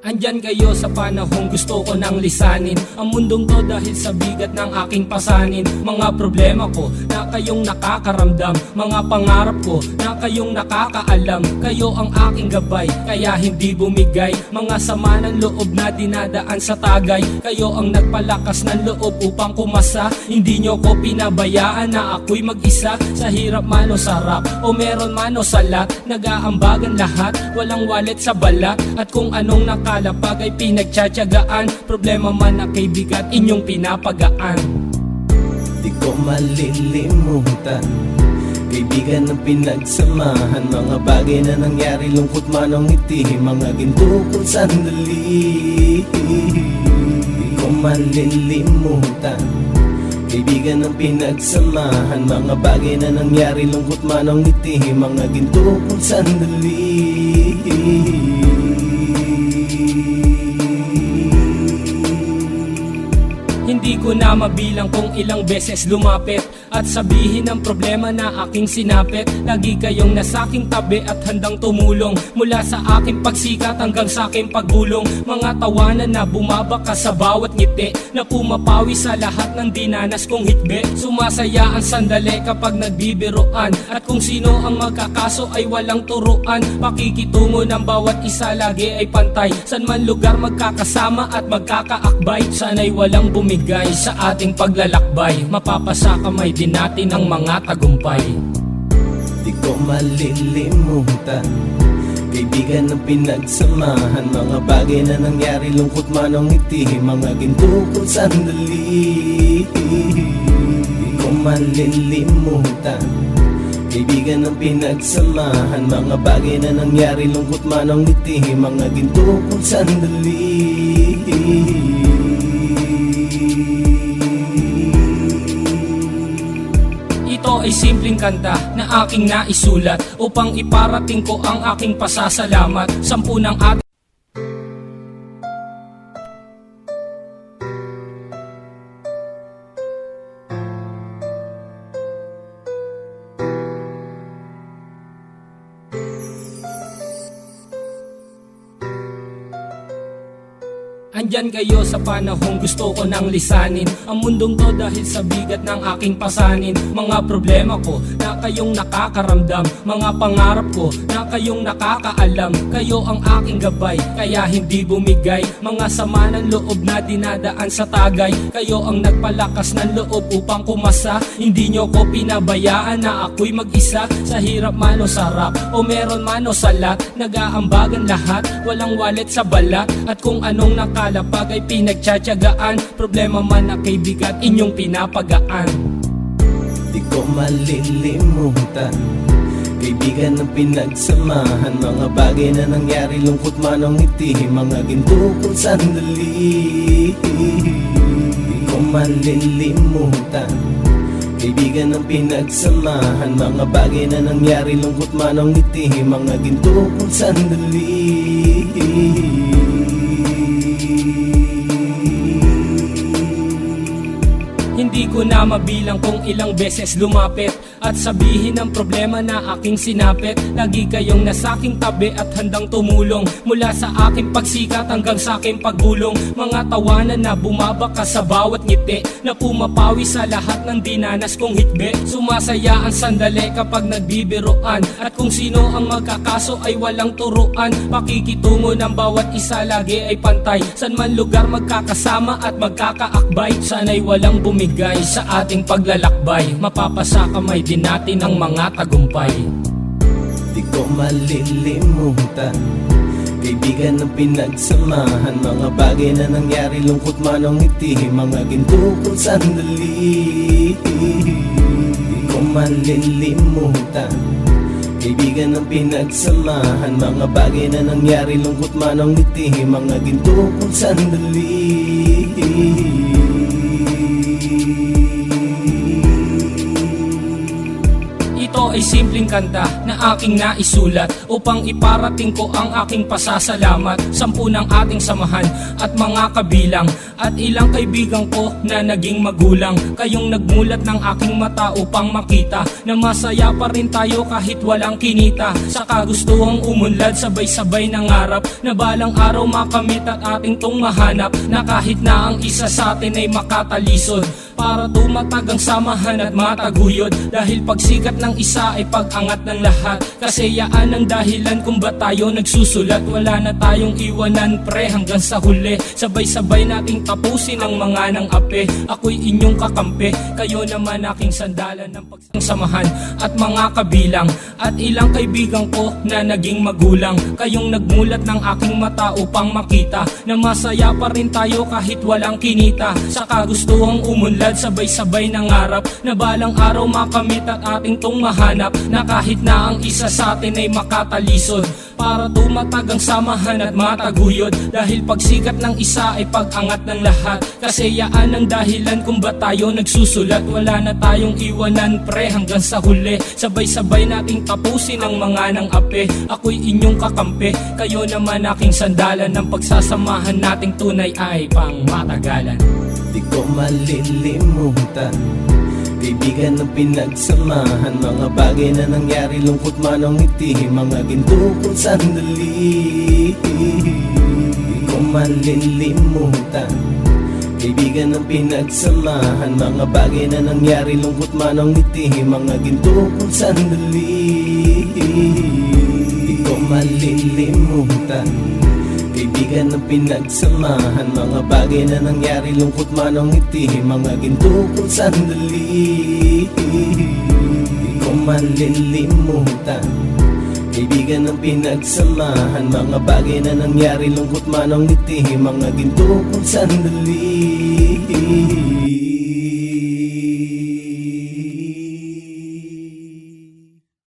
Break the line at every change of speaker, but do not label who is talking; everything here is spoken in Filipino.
Andyan kayo sa panahong gusto ko nang lisanin ang mundong to dahil sa bigat ng aking pasanin. Mga problema ko na kayong nakakaramdam, mga pangarap ko na kayong nakakaalam. Kayo ang aking gabay, kaya hindi bumigay. Mga sama ng loob na dinadaan sa tagay. Kayo ang nagpalakas ng loob upang kumasa. Hindi nyo ko pinabayaan na ako'y mag-isa. Sa hirap man o sarap, o meron man o salat, nag-aambagan lahat, walang wallet sa balat. At kung anong nakalapag ay pinagtsatsagaan. Problema man na kay bigat, inyong pinapagaan.
Di ko malilimutan kaibigan ng pinagsamahan, mga bagay na nangyari, lungkot man o ngiti, mga ginto kong sandali. Di ko malilimutan kaibigan ng pinagsamahan, mga bagay na nangyari, lungkot man o ngiti, mga ginto kong sandali.
Hindi ko na mabilang kung ilang beses lumapit at sabihin ang problema na aking sinapit. Lagi kayong nasa aking tabi at handang tumulong, mula sa aking pagsikat hanggang sa aking paggulong. Mga tawanan na bumabaka sa bawat ngiti, na pumapawi sa lahat ng dinanas kong hitbe. Sumasaya ang sandali kapag nagbibiroan, at kung sino ang magkakaso ay walang turuan. Pakikitungo ng bawat isa lagi ay pantay, san man lugar magkakasama at magkakaakbay. Sana'y walang bumigay sa ating paglalakbay, mapapasa kamay din natin ang mga tagumpay.
Di ko malilimutan kaibigan ng pinagsamahan, mga bagay na nangyari, lungkot man o ngiti, mga ginto kong sandali. Di ko malilimutan kaibigan ng pinagsamahan, mga bagay na nangyari, lungkot man o ngiti, mga ginto kong sandali.
Ito ay simpleng kanta na aking naisulat upang iparating ko ang aking pasasalamat. Sampu ng ating Andyan kayo sa panahong gusto ko nang lisanin ang mundong to dahil sa bigat ng aking pasanin. Mga problema ko na kayong nakakaramdam, mga pangarap ko na kayong nakakaalam. Kayo ang aking gabay, kaya hindi bumigay. Mga sama ng loob na dinadaan sa tagay. Kayo ang nagpalakas ng loob upang kumasa. Hindi nyo ko pinabayaan na ako'y mag-isa. Sa hirap man o sarap, o meron man o salat, nag-aambagan lahat, walang wallet sa balat. At kung anong nakalapag ay pinagtsatsagaan. Problema man na kay bigat, inyong pinapagaan.
Di ko malilimutan kaibigan ng pinagsamahan, mga bagay na nangyari, lungkot man o ngiti, mga ginto kong sandali. Di ko malilimutan kaibigan ng pinagsamahan, mga bagay na nangyari, lungkot man o ngiti, mga ginto kong sandali.
Hindi ko na mabilang kung ilang beses lumapit at sabihin ang problema na aking sinapit. Lagi kayong nasa aking tabi at handang tumulong, mula sa aking pagsikat hanggang sa aking paggulong. Mga tawanan na bumabaka sa bawat ngiti, na pumapawi sa lahat ng dinanas kong hitbe. Sumasaya ang sandali kapag nagbibiroan, at kung sino ang magkakaso ay walang turuan. Pakikitungo ng bawat isa lagi ay pantay, san man lugar magkakasama at magkakaakbay. Sana'y walang bumigay sa ating paglalakbay, mapapasa kamay din natin ang mga tagumpay.
Di ko malilimutan kaibigan ng pinagsamahan, mga bagay na nangyari, lungkot man o ngiti, mga ginto kong sandali. Di ko malilimutan kaibigan ng pinagsamahan, mga bagay na nangyari, lungkot man o ngiti, mga ginto kong sandali.
Ito ay ay simpleng kanta na aking naisulat upang iparating ko ang aking pasasalamat. 10 ng ating samahan at mga kabilang, at ilang kaibigan ko na naging magulang. Kayong nagmulat ng aking mata upang makita na masaya pa rin tayo kahit walang kinita. Sa kagustuhang umunlad, sabay-sabay nangarap na balang araw makamit at ating tong mahanap, na kahit na ang isa sa atin ay makatalisod para tumatag ang samahan at mataguyod. Dahil pagsikat ng isa ay pag-angat ng lahat, kasi yaan ang dahilan kung ba't tayo nagsusulat. Wala na tayong iwanan pre hanggang sa huli, sabay-sabay nating tapusin ang mga ng ape. Ako'y inyong kakampi, kayo naman aking sandalan ng pagsamahan at mga kabilang, at ilang kaibigan ko na naging magulang. Kayong nagmulat ng aking mata upang makita na masaya pa rin tayo kahit walang kinita. Sa kagustuhang umunlad, sabay-sabay nangarap na balang araw makamit at ating tong mahanap, na kahit na ang isa sa atin ay makatalisod para tumatag ang samahan at mataguyod. Dahil pagsikat ng isa ay pag-angat ng lahat, kasi yaan ang dahilan kung ba't tayo nagsusulat. Wala na tayong iwanan pre hanggang sa huli, sabay-sabay nating tapusin ang mga ng ape. Ako'y inyong kakampi, kayo naman aking sandalan ng pagsasamahan nating tunay ay pang matagalan.
Di ko malilimutan, kaibigan ng pinagsamahan, mga bagay na nangyari, lungkot man o ngiti, mga ginto kong sandali. Di ko malilimutan, kaibigan ng pinagsamahan, mga bagay na nangyari, lungkot man o ngiti, mga ginto kong sandali. Di ko malilimutan, kaibigan ng pinagsamahan, mga bagay na nangyari, lungkot man o ngiti, mga ginto kong sandali. Di ko malilimutan, kaibigan ng pinagsamahan, mga bagay na nangyari, lungkot man o ngiti, mga ginto kong sandali.